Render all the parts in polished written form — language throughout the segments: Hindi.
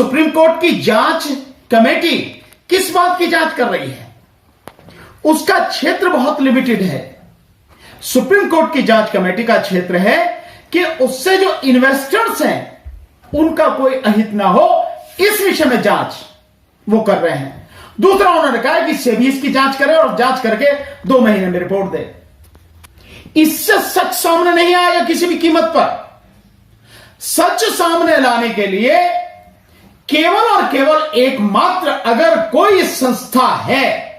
सुप्रीम कोर्ट की जांच कमेटी किस बात की जांच कर रही है? उसका क्षेत्र बहुत लिमिटेड है। सुप्रीम कोर्ट की जांच कमेटी का क्षेत्र है कि उससे जो इन्वेस्टर्स हैं उनका कोई अहित ना हो, इस विषय में जांच वो कर रहे हैं। दूसरा, उन्होंने कहा कि सेबी इसकी जांच करे और जांच करके 2 महीने में रिपोर्ट दे। इससे सच सामने नहीं आएगा किसी भी कीमत पर। सच सामने लाने के लिए केवल और केवल एकमात्र अगर कोई संस्था है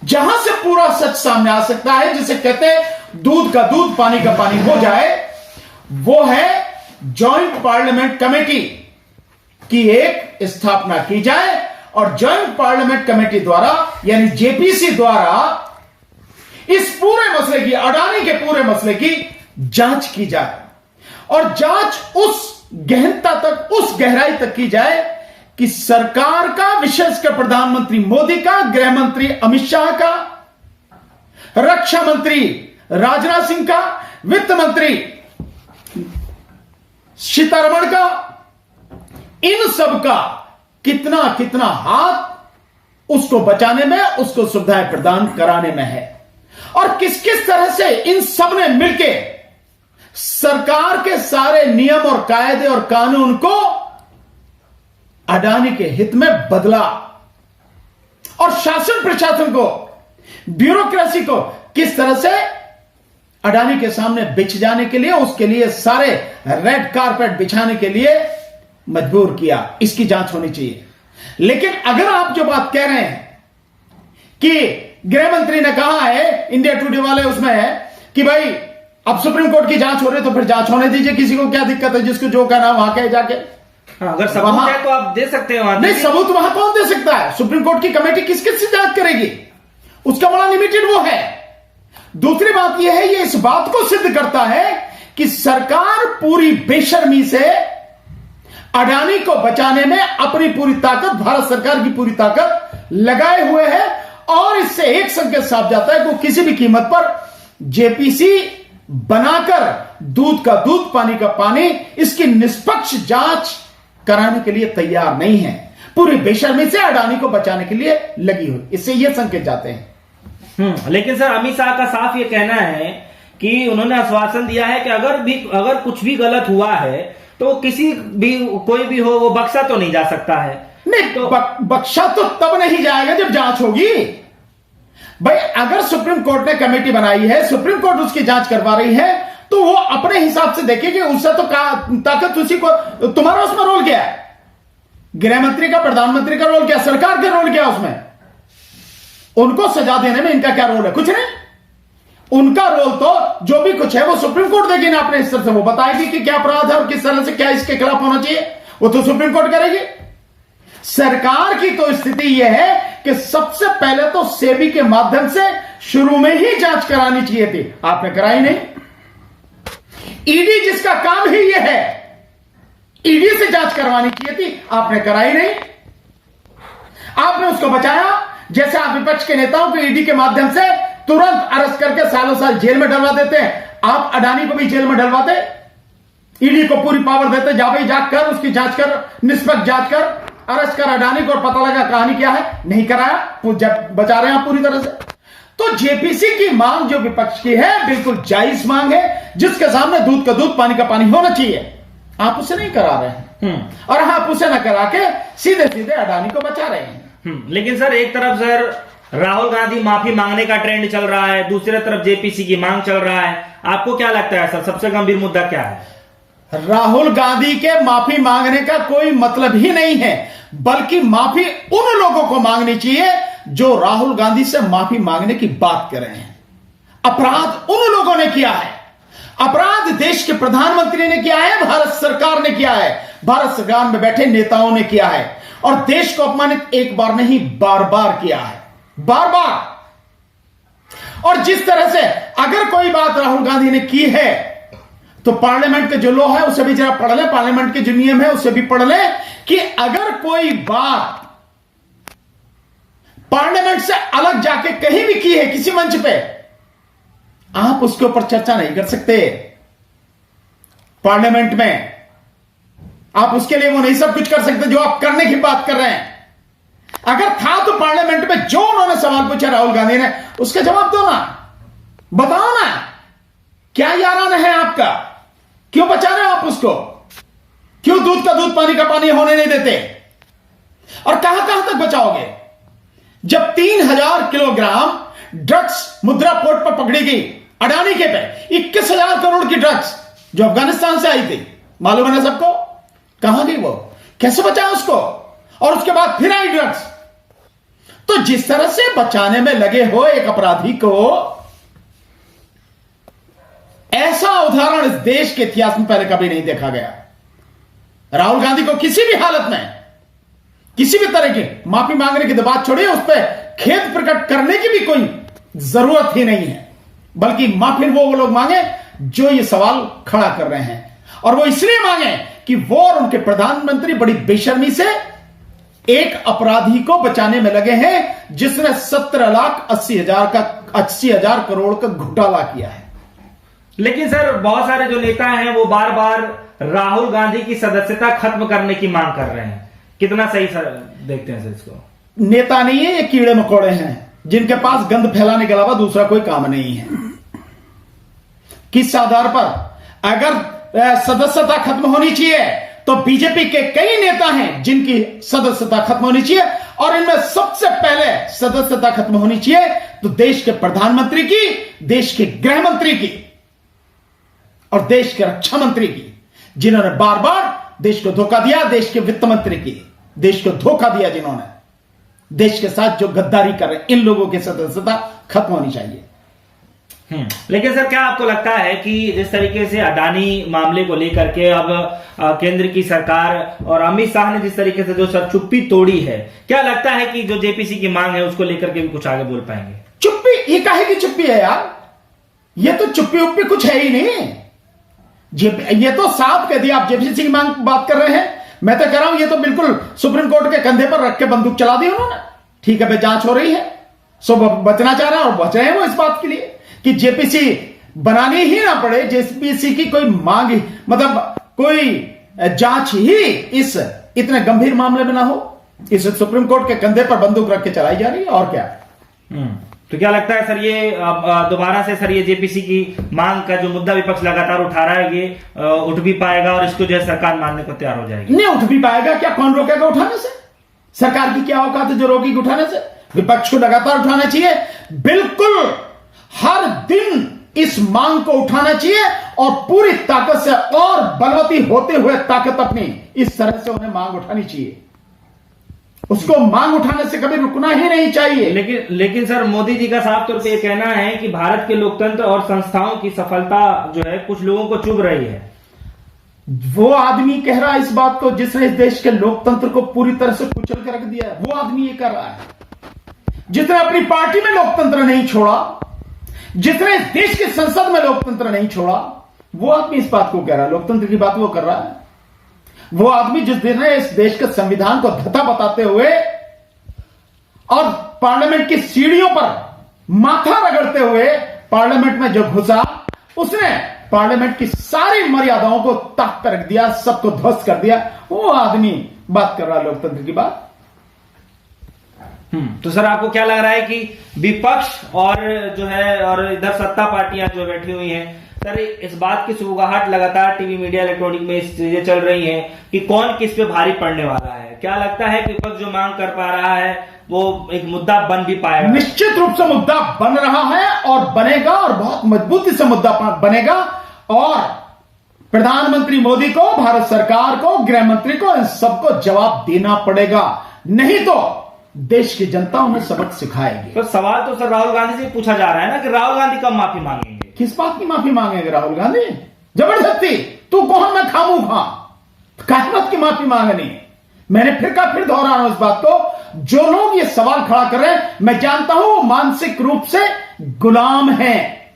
जहां से पूरा सच सामने आ सकता है, जिसे कहते हैं दूध का दूध पानी का पानी हो जाए, वो है जॉइंट पार्लियामेंट कमेटी की एक स्थापना की जाए और जॉइंट पार्लियामेंट कमेटी द्वारा यानी जेपीसी द्वारा इस पूरे मसले की, अडानी के पूरे मसले की जांच की जाए और जांच उस गहनता तक, उस गहराई तक की जाए कि सरकार का, विशेषकर प्रधानमंत्री मोदी का, गृह मंत्री अमित शाह का, रक्षा मंत्री राजनाथ सिंह का, वित्त मंत्री सीतारमण का, इन सब का कितना कितना हाथ उसको बचाने में, उसको सुविधाएं प्रदान कराने में है और किस किस तरह से इन सब ने मिलके सरकार के सारे नियम और कायदे और कानून को अडानी के हित में बदला और शासन प्रशासन को, ब्यूरोक्रेसी को किस तरह से अडानी के सामने बिछ जाने के लिए, उसके लिए सारे रेड कारपेट बिछाने के लिए मजबूर किया। इसकी जांच होनी चाहिए। लेकिन अगर आप जो बात कह रहे हैं कि गृह मंत्री ने कहा है, इंडिया टुडे वाले उसमें है कि भाई अब सुप्रीम कोर्ट की जांच हो रही है तो फिर जांच होने दीजिए, किसी को क्या दिक्कत है, जिसको जो कहना वहां कहे जाके। अगर सबूत है तो आप दे सकते हैं। नहीं, सबूत वहां कौन दे सकता है? सुप्रीम कोर्ट की कमेटी किस किस से जांच करेगी? उसका बड़ा लिमिटेड वो है। दूसरी बात यह है, ये इस बात को सिद्ध करता है कि सरकार पूरी बेशर्मी से अडानी को बचाने में अपनी पूरी ताकत, भारत सरकार की पूरी ताकत लगाए हुए है और इससे एक संकेत साफ जाता है कि वो किसी भी कीमत पर जेपीसी बनाकर दूध का दूध पानी का पानी, इसकी निष्पक्ष जांच कराने के लिए तैयार नहीं है। पूरी बेशर्मी से अडानी को बचाने के लिए लगी हुई, इससे ये संकेत जाते हैं। लेकिन सर अमित शाह का साफ ये कहना है कि उन्होंने आश्वासन दिया है कि अगर कुछ भी गलत हुआ है तो किसी भी, कोई भी हो, वो बख्शा तो नहीं जा सकता है। नहीं तो बख्शा तो तब नहीं जाएगा जब जांच होगी। भाई अगर सुप्रीम कोर्ट ने कमेटी बनाई है, सुप्रीम कोर्ट उसकी जांच करवा रही है, तो वो अपने हिसाब से देखेगी। उससे तो ताकत उसी को, तुम्हारा उसमें रोल क्या है? गृह मंत्री का, प्रधानमंत्री का रोल क्या, सरकार का रोल क्या उसमें? उनको सजा देने में इनका क्या रोल है? कुछ नहीं। उनका रोल तो जो भी कुछ है वो सुप्रीम कोर्ट देगी ना अपने स्तर से, वो बताएगी कि क्या अपराध है और किस तरह से क्या इसके खिलाफ होना चाहिए, वो तो सुप्रीम कोर्ट करेगी। सरकार की तो स्थिति यह है कि सबसे पहले तो सेबी के माध्यम से शुरू में ही जांच करानी चाहिए थी, आपने कराई नहीं। ईडी जिसका काम ही यह है, ईडी से जांच करवानी चाहिए थी, आपने कराई नहीं। आपने उसको बचाया, जैसे आप विपक्ष के नेताओं को ईडी के माध्यम से तुरंत अरेस्ट करके सालों साल जेल में डलवा देते हैं, आप अडानी को भी जेल में डलवाते। ईडी को पूरी पावर देते, जा भाई जांच कर, उसकी जांच कर, निष्पक्ष जांच कर, अरेस्ट कर अडानी को और पता लगा कहानी क्या है। नहीं कराया, बचा रहे हैं आप पूरी तरह से। तो जेपीसी की मांग जो विपक्ष की है बिल्कुल जायज मांग है, जिसके सामने दूध का दूध पानी का पानी होना चाहिए। आप उसे नहीं करा रहे हैं और आप उसे न करा के सीधे सीधे अडानी को बचा रहे हैं। लेकिन सर एक तरफ सर राहुल गांधी माफी मांगने का ट्रेंड चल रहा है, दूसरी तरफ जेपीसी की मांग चल रहा है। आपको क्या लगता है सर, सबसे गंभीर मुद्दा क्या है? राहुल गांधी के माफी मांगने का कोई मतलब ही नहीं है, बल्कि माफी उन लोगों को मांगनी चाहिए जो राहुल गांधी से माफी मांगने की बात कर रहे हैं। अपराध उन लोगों ने किया है, अपराध देश के प्रधानमंत्री ने किया है, भारत सरकार ने किया है, भारत सरकार में बैठे नेताओं ने किया है और देश को अपमानित एक बार नहीं बार बार किया है, बार बार। और जिस तरह से अगर कोई बात राहुल गांधी ने की है तो पार्लियामेंट के जो लॉ है उसे भी जरा पढ़ ले, पार्लियामेंट के जो नियम है उसे भी पढ़ ले कि अगर कोई बात पार्लियामेंट से अलग जाके कहीं भी की है किसी मंच पे, आप उसके ऊपर चर्चा नहीं कर सकते। पार्लियामेंट में आप उसके लिए वो नहीं सब कुछ कर सकते जो आप करने की बात कर रहे हैं। अगर था तो पार्लियामेंट में जो उन्होंने सवाल पूछा राहुल गांधी ने, उसका जवाब दो ना, बताओ ना क्या याराना है आपका, क्यों बचा रहे हो आप उसको, क्यों दूध का दूध पानी का पानी होने नहीं देते, और कहां कहां तक बचाओगे? जब 3000 किलोग्राम ड्रग्स मुद्रा पोर्ट पर पकड़ी गई अडानी के पे, 21,000 करोड़ की ड्रग्स जो अफगानिस्तान से आई थी, मालूम है ना सबको, कहां गई वो, कैसे बचाया उसको, और उसके बाद फिर आई ड्रग्स। तो जिस तरह से बचाने में लगे हो एक अपराधी को, ऐसा उदाहरण इस देश के इतिहास में पहले कभी नहीं देखा गया। राहुल गांधी को किसी भी हालत में किसी भी तरह की माफी मांगने की तो बात छोड़िए, उस पर खेद प्रकट करने की भी कोई जरूरत ही नहीं है, बल्कि माफी वो लोग मांगे जो ये सवाल खड़ा कर रहे हैं, और वो इसलिए मांगे कि वो और उनके प्रधानमंत्री बड़ी बेशर्मी से एक अपराधी को बचाने में लगे हैं जिसने 17,80,000 करोड़ का घोटाला किया है। लेकिन सर बहुत सारे जो नेता हैं वो बार बार राहुल गांधी की सदस्यता खत्म करने की मांग कर रहे हैं, कितना सही सर देखते हैं सर इसको? नेता नहीं है, ये कीड़े मकोड़े हैं जिनके पास गंद फैलाने के अलावा दूसरा कोई काम नहीं है। किस आधार पर? अगर सदस्यता खत्म होनी चाहिए तो बीजेपी के कई नेता हैं जिनकी सदस्यता खत्म होनी चाहिए, और इनमें सबसे पहले सदस्यता खत्म होनी चाहिए तो देश के प्रधानमंत्री की, देश के गृह मंत्री की और देश के रक्षा मंत्री की, जिन्होंने बार बार देश को धोखा दिया, देश के वित्त मंत्री की, देश को धोखा दिया, जिन्होंने देश के साथ जो गद्दारी कर रहे हैं, इन लोगों की सदस्यता खत्म होनी चाहिए। लेकिन सर क्या आपको लगता है कि जिस तरीके से अडानी मामले को लेकर के अब केंद्र की सरकार और अमित शाह ने जिस तरीके से जो सर चुप्पी तोड़ी है, क्या लगता है कि जो जेपीसी की मांग है उसको लेकर के भी कुछ आगे बोल पाएंगे? चुप्पी, ये काहे की चुप्पी है यार, ये तो चुप्पी उप्पी कुछ है ही नहीं। ये तो साफ कह दिया, आप जेपीसी की मांग बात कर रहे हैं, मैं तो कह रहा हूं ये तो बिल्कुल सुप्रीम कोर्ट के कंधे पर रख के बंदूक चला दी उन्होंने। ठीक है भाई, जांच हो रही है, सो बचना चाह रहा है और बच रहे हैं वो इस बात के लिए कि जेपीसी बनानी ही ना पड़े, जेपीसी की कोई मांग, मतलब कोई जांच ही इस इतने गंभीर मामले में ना हो, इस सुप्रीम कोर्ट के कंधे पर बंदूक रख के चलाई जा रही है, और क्या। तो क्या लगता है सर ये दोबारा से सर ये जेपीसी की मांग का जो मुद्दा विपक्ष लगातार उठा रहा है, ये उठ भी पाएगा और इसको जो है सरकार मानने को तैयार हो जाएगी? नहीं उठ भी पाएगा, क्या कौन रोकेगा उठाने से? सरकार की क्या औकात है जो रोकेगी उठाने से? विपक्ष को लगातार उठाना चाहिए, बिल्कुल हर दिन इस मांग को उठाना चाहिए और पूरी ताकत से और बलवती होते हुए ताकत अपनी इस तरह से उन्हें मांग उठानी चाहिए, उसको मांग उठाने से कभी रुकना ही नहीं चाहिए। लेकिन सर मोदी जी का साफ तौर पे ये कहना है कि भारत के लोकतंत्र और संस्थाओं की सफलता जो है कुछ लोगों को चुभ रही है। वो आदमी कह रहा है इस बात को जिसने इस देश के लोकतंत्र को पूरी तरह से कुचल कर रख दिया है, वो आदमी ये कर रहा है। जिसने अपनी पार्टी में लोकतंत्र नहीं छोड़ा, जिसने इस देश की संसद में लोकतंत्र नहीं छोड़ा, वो आदमी इस बात को कह रहा है, लोकतंत्र की बात वो कर रहा है। वो आदमी जिस दिन इस देश के संविधान को धता बताते हुए और पार्लियामेंट की सीढ़ियों पर माथा रगड़ते हुए पार्लियामेंट में जो घुसा, उसने पार्लियामेंट की सारी मर्यादाओं को ताक पर रख दिया, सबको ध्वस्त कर दिया, वो आदमी बात कर रहा है लोकतंत्र की बात। तो सर आपको क्या लग रहा है कि विपक्ष और जो है और इधर सत्ता पार्टियां जो बैठी हुई हैं, सर इस बात की सुगबुगाहट लगातार टीवी मीडिया इलेक्ट्रॉनिक में इस चीजें चल रही हैं कि कौन किस पे भारी पड़ने वाला है? क्या लगता है कि विपक्ष जो मांग कर पा रहा है वो एक मुद्दा बन भी पाएगा? निश्चित रूप से मुद्दा बन रहा है और बनेगा, और बहुत मजबूती से मुद्दा बनेगा, और प्रधानमंत्री मोदी को, भारत सरकार को, गृह मंत्री को, इन सबको जवाब देना पड़ेगा, नहीं तो देश की जनता उन्हें सबक सिखाएगी। तो सवाल तो सर राहुल गांधी से पूछा जा रहा है ना कि राहुल गांधी कब माफी मांगेंगे? किस बात की माफी मांगेंगे राहुल गांधी? जबरदस्ती, तू कौन मैं खामू खा, कायमत की माफी मांगनी? मैंने फिर दोहरा रहा हूं इस बात को, जो लोग ये सवाल खड़ा कर रहे हैं, मैं जानता हूं वो मानसिक रूप से गुलाम हैं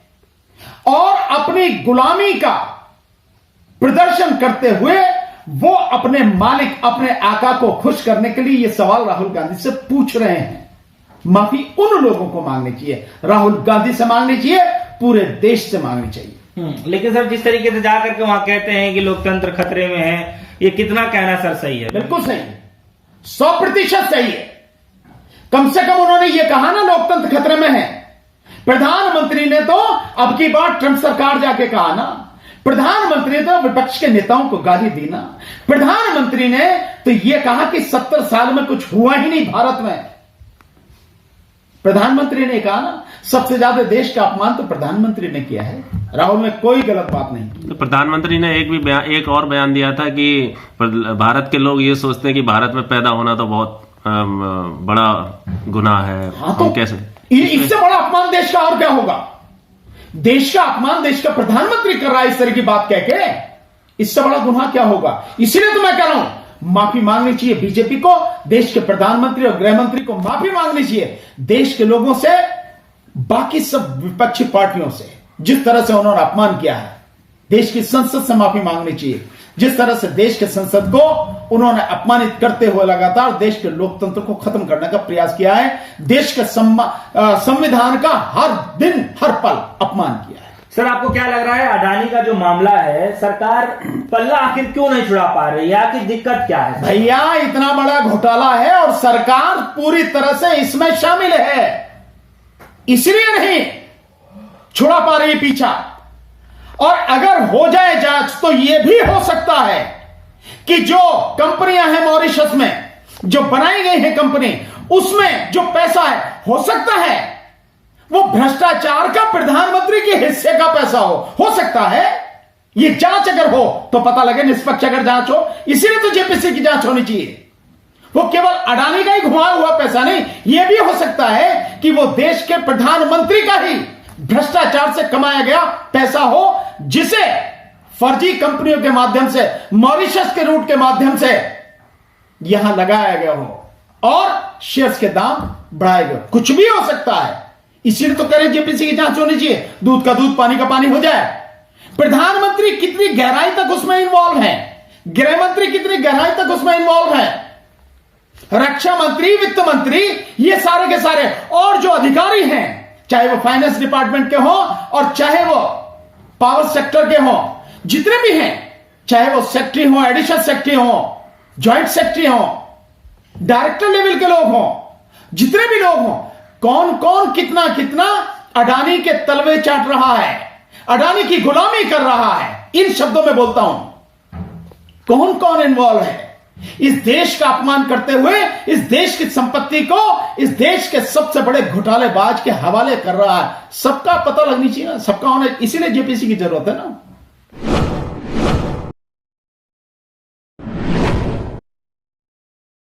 और अपनी गुलामी का प्रदर्शन करते हुए वो अपने मालिक, अपने आका को खुश करने के लिए ये सवाल राहुल गांधी से पूछ रहे हैं। माफी उन लोगों को मांगनी चाहिए, राहुल गांधी से मांगनी चाहिए, पूरे देश से मांगनी चाहिए। लेकिन सर जिस तरीके से जाकर के वहां कहते हैं कि लोकतंत्र खतरे में है, ये कितना कहना सर सही है? बिल्कुल सही है, 100% सही है। कम से कम उन्होंने ये कहा ना लोकतंत्र खतरे में है। प्रधानमंत्री ने तो अब की बार ट्रंप सरकार जाके कहा ना, प्रधानमंत्री ने तो विपक्ष के नेताओं को गाली दी ना, प्रधानमंत्री ने तो ये कहा कि 70 साल में कुछ हुआ ही नहीं भारत में। प्रधानमंत्री ने कहा ना, सबसे ज्यादा देश का अपमान तो प्रधानमंत्री ने किया है, राहुल ने कोई गलत बात नहीं की। तो प्रधानमंत्री ने एक और बयान दिया था कि भारत के लोग ये सोचते हैं कि भारत में पैदा होना तो बहुत बड़ा गुनाह है। हाँ, तो कैसे इससे बड़ा अपमान देश का और क्या होगा? देश का अपमान देश का प्रधानमंत्री कर रहा है इस तरह की बात कह के, इससे बड़ा गुनाह क्या होगा? इसलिए तो मैं कह रहा हूं माफी मांगनी चाहिए बीजेपी को, देश के प्रधानमंत्री और गृह मंत्री को माफी मांगनी चाहिए, देश के लोगों से, बाकी सब विपक्षी पार्टियों से जिस तरह से उन्होंने अपमान किया है। देश की संसद से माफी मांगनी चाहिए, जिस तरह से देश के संसद को उन्होंने अपमानित करते हुए लगातार देश के लोकतंत्र को खत्म करने का प्रयास किया है, देश के संविधान का हर दिन हर पल अपमान किया है। सर आपको क्या लग रहा है, अडानी का जो मामला है सरकार पल्ला आखिर क्यों नहीं छुड़ा पा रही है? आखिर दिक्कत क्या है? भैया इतना बड़ा घोटाला है और सरकार पूरी तरह से इसमें शामिल है, इसलिए नहीं छुड़ा पा रही पीछा। और अगर हो जाए जांच तो यह भी हो सकता है कि जो कंपनियां हैं मॉरिशस में, जो बनाई गई है कंपनी, उसमें जो पैसा है, हो सकता है वो भ्रष्टाचार का प्रधानमंत्री के हिस्से का पैसा हो सकता है। ये जांच अगर हो तो पता लगे, निष्पक्ष अगर जांच हो, इसीलिए तो जेपीसी की जांच होनी चाहिए। वो केवल अडानी का ही घुमाया हुआ पैसा नहीं, यह भी हो सकता है कि वो देश के प्रधानमंत्री का ही भ्रष्टाचार से कमाया गया पैसा हो, जिसे फर्जी कंपनियों के माध्यम से, मॉरिशस के रूट के माध्यम से यहां लगाया गया हो और शेयर्स के दाम बढ़ाए गए। कुछ भी हो सकता है, इसीलिए तो करें जेपीसी की जांच होनी चाहिए, दूध का दूध पानी का पानी हो जाए। प्रधानमंत्री कितनी गहराई तक उसमें इन्वॉल्व है, गृह मंत्री कितनी गहराई तक उसमें इन्वॉल्व है, रक्षा मंत्री, वित्त मंत्री, ये सारे के सारे, और जो अधिकारी हैं, चाहे वो फाइनेंस डिपार्टमेंट के हो और चाहे वो पावर सेक्टर के हो, जितने भी हैं, चाहे वो सेक्रेटरी हो, एडिशनल सेक्रेटरी हो, ज्वाइंट सेक्रेटरी हो, डायरेक्टर लेवल के लोग हो, जितने भी लोग हो, कौन कौन कितना कितना अडानी के तलवे चाट रहा है, अडानी की गुलामी कर रहा है। इन शब्दों में बोलता हूं, कौन कौन इन्वॉल्व है इस देश का अपमान करते हुए, इस देश की संपत्ति को इस देश के सबसे बड़े घोटालेबाज के हवाले कर रहा है। सबका पता लगनी चाहिए ना, सबका होना, इसीलिए जेपीसी की जरूरत है ना।